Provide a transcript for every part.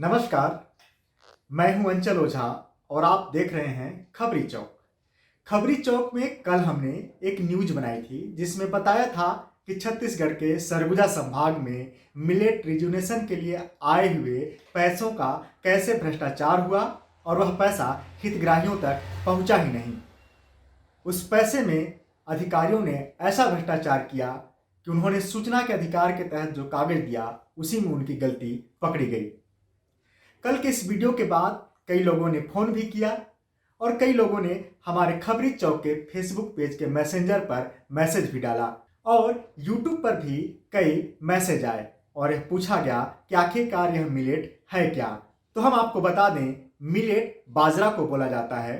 नमस्कार, मैं हूं अंचल ओझा और आप देख रहे हैं खबरी चौक। खबरी चौक में कल हमने एक न्यूज बनाई थी जिसमें बताया था कि छत्तीसगढ़ के सरगुजा संभाग में मिलेट रिजुनेशन के लिए आए हुए पैसों का कैसे भ्रष्टाचार हुआ और वह पैसा हितग्राहियों तक पहुंचा ही नहीं। उस पैसे में अधिकारियों ने ऐसा भ्रष्टाचार किया कि उन्होंने सूचना के अधिकार के तहत जो कागज दिया उसी में उनकी गलती पकड़ी गई। कल के इस वीडियो के बाद कई लोगों ने फ़ोन भी किया और कई लोगों ने हमारे खबरी चौक के फेसबुक पेज के मैसेंजर पर मैसेज भी डाला और यूट्यूब पर भी कई मैसेज आए और यह पूछा गया कि आखिरकार यह मिलेट है क्या। तो हम आपको बता दें, मिलेट बाजरा को बोला जाता है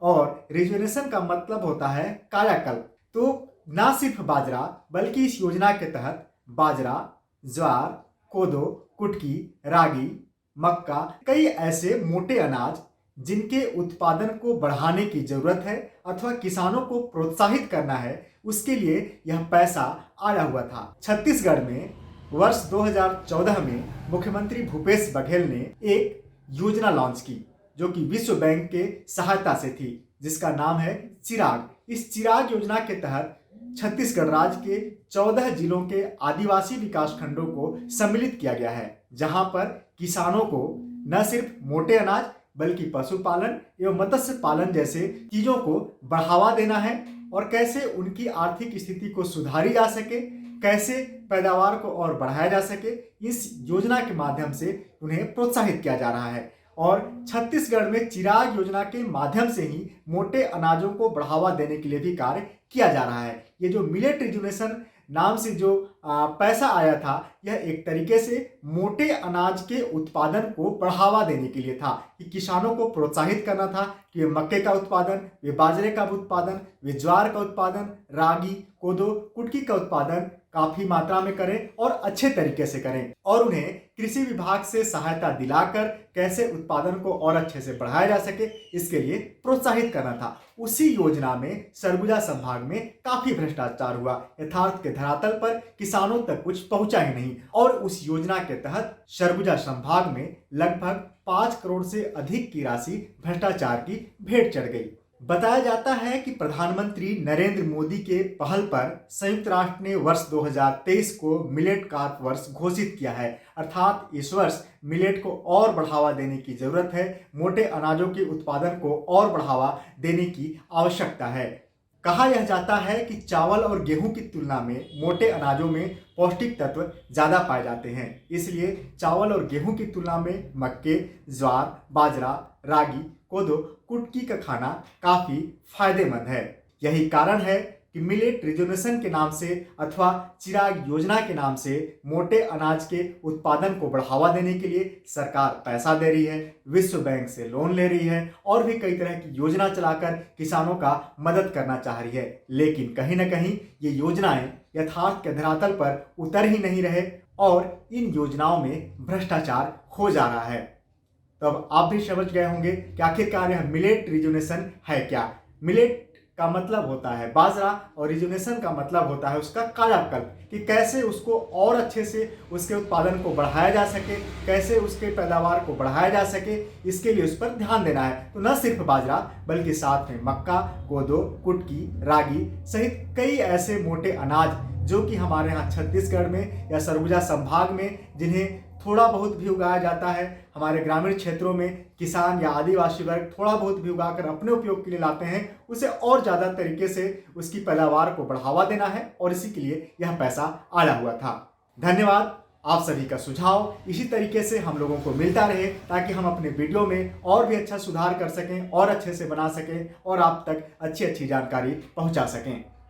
और रिजुनेशन का मतलब होता है कायाकल्प। तो ना सिर्फ बाजरा बल्कि इस योजना के तहत बाजरा, ज्वार, कोदो, कुटकी, रागी, मक्का, कई ऐसे मोटे अनाज जिनके उत्पादन को बढ़ाने की जरूरत है अथवा किसानों को प्रोत्साहित करना है, उसके लिए यह पैसा आया हुआ था। छत्तीसगढ़ में वर्ष 2014 में मुख्यमंत्री भूपेश बघेल ने एक योजना लॉन्च की जो कि विश्व बैंक के सहायता से थी, जिसका नाम है चिराग। इस चिराग योजना के तहत छत्तीसगढ़ राज्य के 14 जिलों के आदिवासी विकास खंडों को सम्मिलित किया गया है, जहां पर किसानों को न सिर्फ मोटे अनाज बल्कि पशुपालन एवं मत्स्य पालन जैसे चीजों को बढ़ावा देना है और कैसे उनकी आर्थिक स्थिति को सुधारी जा सके, कैसे पैदावार को और बढ़ाया जा सके, इस योजना के माध्यम से उन्हें प्रोत्साहित किया जा रहा है। और छत्तीसगढ़ में चिराग योजना के माध्यम से ही मोटे अनाजों को बढ़ावा देने के लिए भी कार्य किया जा रहा है। ये जो मिलेट रिजुनेशन नाम से जो पैसा आया था, यह एक तरीके से मोटे अनाज के उत्पादन को बढ़ावा देने के लिए था कि किसानों को प्रोत्साहित करना था कि वे मक्के का उत्पादन, वे बाजरे का उत्पादन, वे ज्वार का उत्पादन, रागी, कोदो, कुटकी का उत्पादन काफी मात्रा में करें और अच्छे तरीके से करें और उन्हें कृषि विभाग से सहायता दिलाकर कैसे उत्पादन को और अच्छे से बढ़ाया जा सके, इसके लिए प्रोत्साहित करना था। उसी योजना में सरगुजा संभाग में काफी भ्रष्टाचार हुआ। यथार्थ के धरातल पर किसानों तक कुछ पहुंचा ही नहीं और उस योजना के तहत सरगुजा संभाग में लगभग 5 करोड़ से अधिक की राशि भ्रष्टाचार की भेंट चढ़ गई। बताया जाता है कि प्रधानमंत्री नरेंद्र मोदी के पहल पर संयुक्त राष्ट्र ने वर्ष 2023 को मिलेट का वर्ष घोषित किया है। अर्थात इस वर्ष मिलेट को और बढ़ावा देने की जरूरत है, मोटे अनाजों के उत्पादन को और बढ़ावा देने की आवश्यकता है। कहा यह जाता है कि चावल और गेहूं की तुलना में मोटे अनाजों में पौष्टिक तत्व ज़्यादा पाए जाते हैं, इसलिए चावल और गेहूं की तुलना में मक्के, ज्वार, बाजरा, रागी, कोदो, कुटकी का खाना काफ़ी फायदेमंद है। यही कारण है कि मिलेट रिजुनेशन के नाम से अथवा चिराग योजना के नाम से मोटे अनाज के उत्पादन को बढ़ावा देने के लिए सरकार पैसा दे रही है, विश्व बैंक से लोन ले रही है और भी कई तरह की योजना चलाकर किसानों का मदद करना चाह रही है। लेकिन कहीं ना कहीं ये योजनाएं यथार्थ के धरातल पर उतर ही नहीं रहे और इन योजनाओं में भ्रष्टाचार हो जा रहा है। तो अब आप भी समझ गए होंगे कि आखिरकार यह मिलेट रिजुनेशन है क्या। मिलेट का मतलब होता है बाजरा और रिजुनेशन का मतलब होता है उसका कायाकल्प, कि कैसे उसको और अच्छे से उसके उत्पादन को बढ़ाया जा सके, कैसे उसके पैदावार को बढ़ाया जा सके, इसके लिए उस पर ध्यान देना है। तो न सिर्फ बाजरा बल्कि साथ में मक्का, कोदो, कुटकी, रागी सहित कई ऐसे मोटे अनाज जो कि हमारे यहाँ छत्तीसगढ़ में या सरगुजा संभाग में जिन्हें थोड़ा बहुत भी उगाया जाता है, हमारे ग्रामीण क्षेत्रों में किसान या आदिवासी वर्ग थोड़ा बहुत भी उगाकर अपने उपयोग के लिए लाते हैं, उसे और ज़्यादा तरीके से उसकी पैदावार को बढ़ावा देना है और इसी के लिए यह पैसा आया हुआ था। धन्यवाद। आप सभी का सुझाव इसी तरीके से हम लोगों को मिलता रहे ताकि हम अपने वीडियो में और भी अच्छा सुधार कर सकें और अच्छे से बना सकें और आप तक अच्छी अच्छी जानकारी पहुंचा सकें।